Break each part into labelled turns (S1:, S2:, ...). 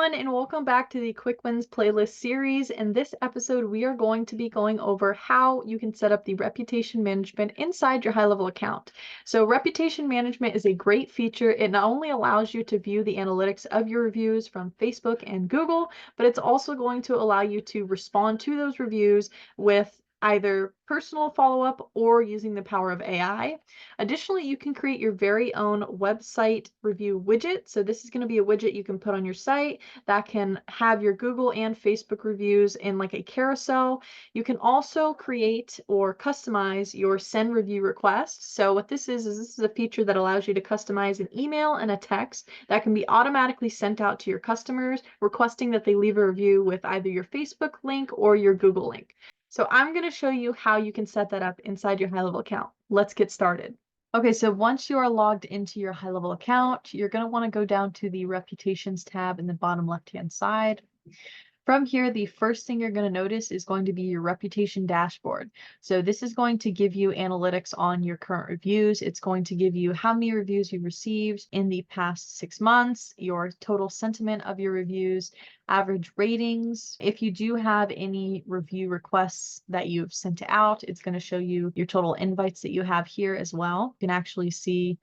S1: everyone, and welcome back to the Quick Wins playlist series. In this episode, we are going to be going over how you can set up the reputation management inside your HighLevel account. So reputation management is a great feature. It not only allows you to view the analytics of your reviews from Facebook and Google, but it's also going to allow you to respond to those reviews with either personal follow-up or using the power of AI. Additionally, you can create your very own website review widget. So this is going to be a widget you can put on your site that can have your Google and Facebook reviews in like a carousel. You can also create or customize your send review request. So what this is this is a feature that allows you to customize an email and a text that can be automatically sent out to your customers requesting that they leave a review with either your Facebook link or your Google link. So I'm going to show you how you can set that up inside your HighLevel account. Let's get started. Okay, so once you are logged into your HighLevel account, you're going to want to go down to the Reputations tab in the bottom left-hand side. From here, the first thing you're going to notice is going to be your reputation dashboard. So this is going to give you analytics on your current reviews. It's going to give you how many reviews you received in the past 6 months, your total sentiment of your reviews, average ratings. If you do have any review requests that you've sent out, it's going to show you your total invites that you have here as well. You can actually see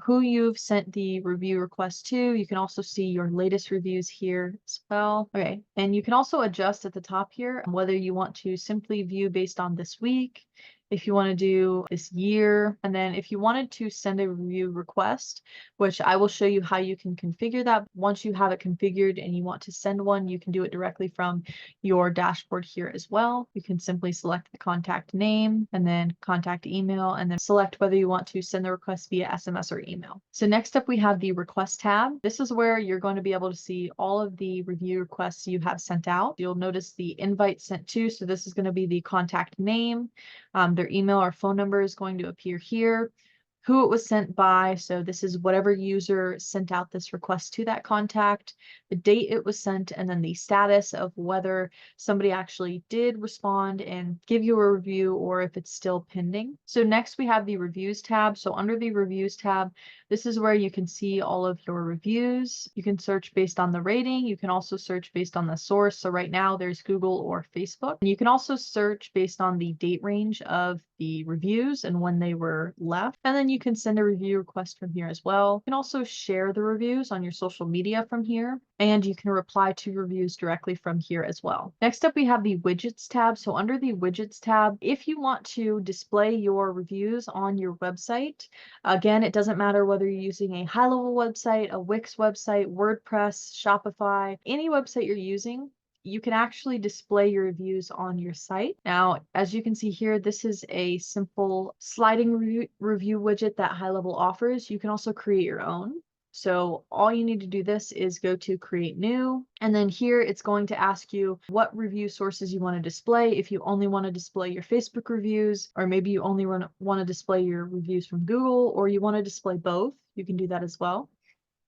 S1: who you've sent the review request to. You can also see your latest reviews here as well. Okay, and you can also adjust at the top here whether you want to simply view based on this week, if you want to do this year, and then if you wanted to send a review request, which I will show you how you can configure that. Once you have it configured and you want to send one, you can do it directly from your dashboard here as well. You can simply select the contact name and then contact email, and then select whether you want to send the request via SMS or email. So next up, we have the request tab. This is where you're going to be able to see all of the review requests you have sent out. You'll notice the invite sent to, so this is going to be the contact name. Their email or phone number is going to appear here. Who it was sent by, so this is whatever user sent out this request to that contact, the date it was sent, and then the status of whether somebody actually did respond and give you a review or if it's still pending. So next we have the reviews tab. So under the reviews tab, this is where you can see all of your reviews. You can search based on the rating. You can also search based on the source. So right now there's Google or Facebook. And you can also search based on the date range of the reviews and when they were left. And then you can send a review request from here as well. You can also share the reviews on your social media from here, and you can reply to reviews directly from here as well. Next up, we have the widgets tab. So under the widgets tab, if you want to display your reviews on your website, again, it doesn't matter whether you're using a HighLevel website, a Wix website, WordPress, Shopify, any website you're using, you can actually display your reviews on your site. Now, as you can see here, this is a simple sliding review widget that HighLevel offers. You can also create your own. So all you need to do this is go to create new, and then here it's going to ask you what review sources you want to display. If you only want to display your Facebook reviews, or maybe you only want to display your reviews from Google, or you want to display both, you can do that as well.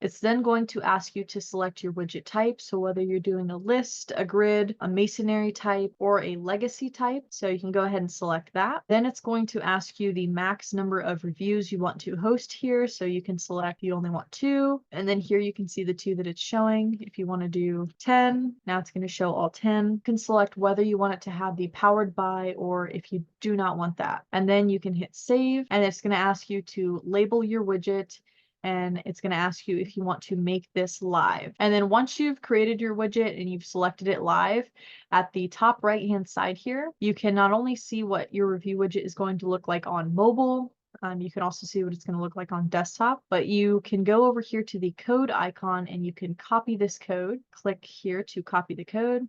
S1: It's then going to ask you to select your widget type. So whether you're doing a list, a grid, a masonry type, or a legacy type. So you can go ahead and select that. Then it's going to ask you the max number of reviews you want to host here. So you can select you only want 2. And then here you can see the 2 that it's showing. If you want to do 10, now it's going to show all 10. You can select whether you want it to have the powered by or if you do not want that. And then you can hit save, and it's going to ask you to label your widget, and it's going to ask you if you want to make this live. And then once you've created your widget and you've selected it live, at the top right hand side here, you can not only see what your review widget is going to look like on mobile, you can also see what it's going to look like on desktop, but you can go over here to the code icon and you can copy this code. Click here to copy the code.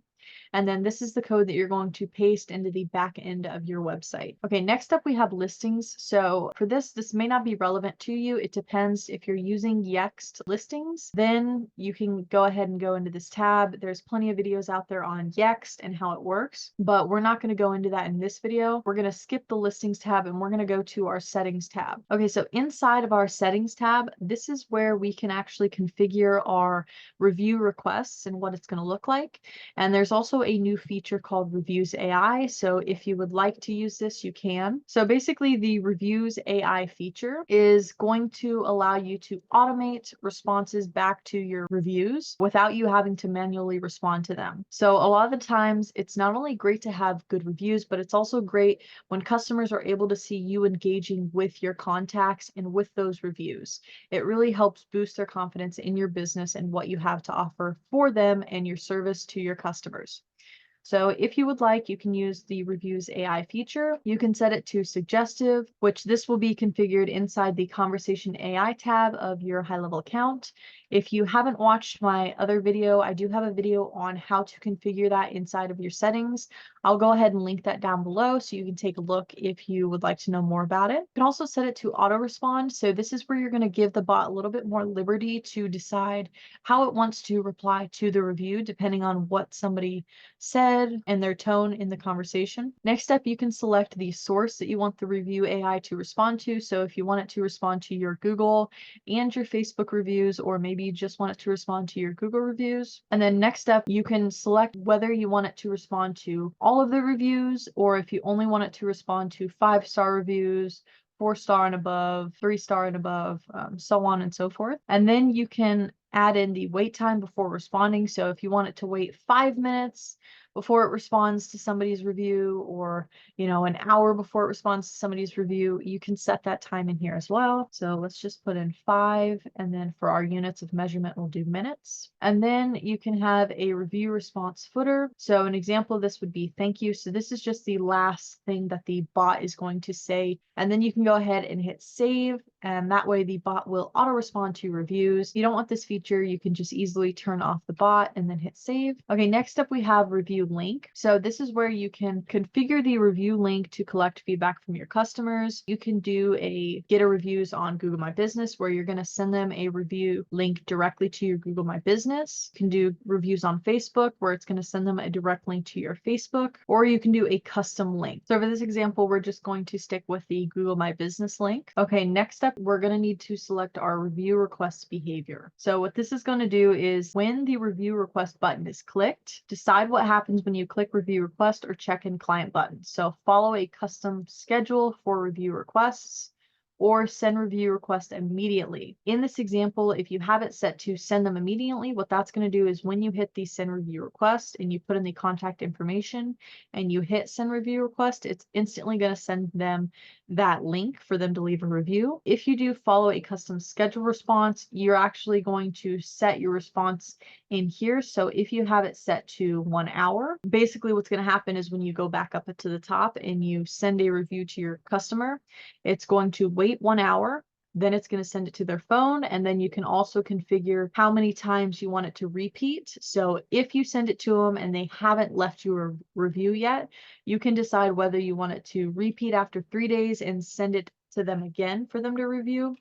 S1: And then this is the code that you're going to paste into the back end of your website. Okay, next up we have listings. So for this may not be relevant to you. It depends if you're using Yext listings, then you can go ahead and go into this tab. There's plenty of videos out there on Yext and how it works, but we're not going to go into that in this video. We're going to skip the listings tab and we're going to go to our settings tab. Okay, so inside of our settings tab, this is where we can actually configure our review requests and what it's going to look like. And there's There's also a new feature called Reviews AI. So if you would like to use this, you can. So basically the Reviews AI feature is going to allow you to automate responses back to your reviews without you having to manually respond to them. So a lot of the times it's not only great to have good reviews, but it's also great when customers are able to see you engaging with your contacts and with those reviews. It really helps boost their confidence in your business and what you have to offer for them and your service to your customers. So if you would like, you can use the Reviews AI feature. You can set it to suggestive, which this will be configured inside the Conversation AI tab of your high-level account. If you haven't watched my other video, I do have a video on how to configure that inside of your settings. I'll go ahead and link that down below so you can take a look if you would like to know more about it. You can also set it to auto respond. So this is where you're going to give the bot a little bit more liberty to decide how it wants to reply to the review, depending on what somebody said and their tone in the conversation. Next up, you can select the source that you want the review AI to respond to. So if you want it to respond to your Google and your Facebook reviews, or maybe you just want it to respond to your Google reviews. And then next up, you can select whether you want it to respond to all of the reviews, or if you only want it to respond to 5-star reviews, 4-star and above, 3-star and above, so on and so forth. And then you can add in the wait time before responding. So if you want it to wait 5 minutes before it responds to somebody's review, or an hour before it responds to somebody's review, you can set that time in here as well. So let's just put in 5, and then for our units of measurement we'll do minutes. And then you can have a review response footer. So an example of this would be thank you. So this is just the last thing that the bot is going to say, and then you can go ahead and hit save, and that way the bot will auto respond to reviews. If you don't want this feature, you can just easily turn off the bot and then hit save. Okay, next up we have review link. So this is where you can configure the review link to collect feedback from your customers. You can do a get a reviews on Google My Business, where you're going to send them a review link directly to your Google My Business. You can do reviews on Facebook, where it's going to send them a direct link to your Facebook, or you can do a custom link. So for this example, we're just going to stick with the Google My Business link. Okay, next up, we're going to need to select our review request behavior. So what this is going to do is when the review request button is clicked, decide what happens when you click review request or check in client button. So follow a custom schedule for review requests, or send review request immediately. In this example, if you have it set to send them immediately, what that's going to do is when you hit the send review request and you put in the contact information and you hit send review request, it's instantly going to send them that link for them to leave a review. If you do follow a custom schedule response, you're actually going to set your response in here. So if you have it set to 1 hour, basically what's going to happen is when you go back up to the top and you send a review to your customer, it's going to wait 1 hour, then it's going to send it to their phone, and then you can also configure how many times you want it to repeat. So if you send it to them and they haven't left you a review yet, you can decide whether you want it to repeat after 3 days and send it to them again for them to review,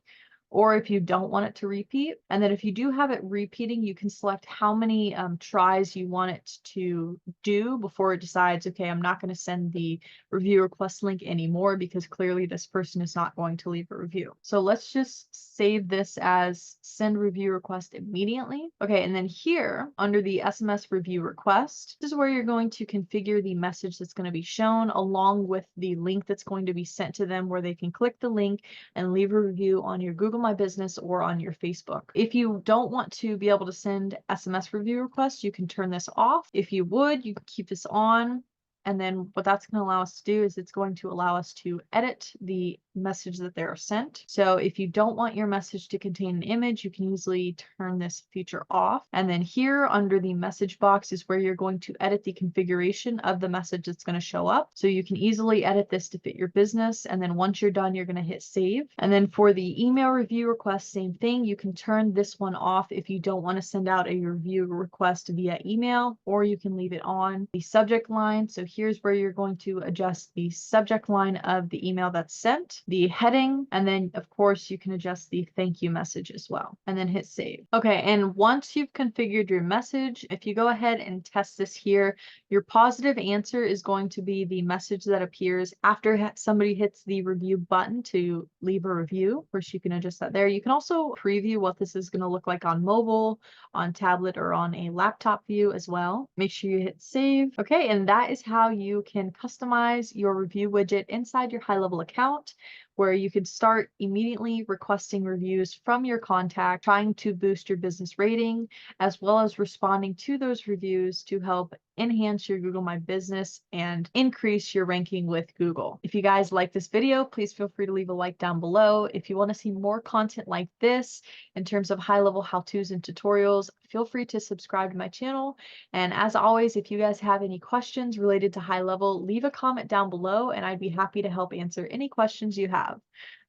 S1: or if you don't want it to repeat. And then if you do have it repeating, you can select how many tries you want it to do before it decides, okay, I'm not going to send the review request link anymore because clearly this person is not going to leave a review. So let's just save this as send review request immediately. Okay, and then here under the SMS review request, this is where you're going to configure the message that's going to be shown along with the link that's going to be sent to them, where they can click the link and leave a review on your Google My Business or on your Facebook. If you don't want to be able to send SMS review requests, you can turn this off. If you would, you can keep this on. And then what that's going to allow us to do is it's going to allow us to edit the message that they are sent. So if you don't want your message to contain an image, you can easily turn this feature off. And then here under the message box is where you're going to edit the configuration of the message that's going to show up. So you can easily edit this to fit your business. And then once you're done, you're going to hit save. And then for the email review request, same thing. You can turn this one off if you don't want to send out a review request via email, or you can leave it on. The subject line. So here's where you're going to adjust the subject line of the email that's sent. the heading, and then of course you can adjust the thank you message as well, and then hit save. Okay, and once you've configured your message, if you go ahead and test this here, your positive answer is going to be the message that appears after somebody hits the review button to leave a review. Of course, you can adjust that there. You can also preview what this is going to look like on mobile, on tablet, or on a laptop view as well. Make sure you hit save. Okay, and that is how you can customize your review widget inside your HighLevel account, where you can start immediately requesting reviews from your contact, trying to boost your business rating, as well as responding to those reviews to help enhance your Google My Business and increase your ranking with Google. If you guys like this video, please feel free to leave a like down below. If you want to see more content like this in terms of high-level how-tos and tutorials, feel free to subscribe to my channel. And as always, if you guys have any questions related to HighLevel, leave a comment down below and I'd be happy to help answer any questions you have.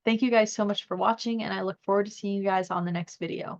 S1: Thank you guys so much for watching, and I look forward to seeing you guys on the next video.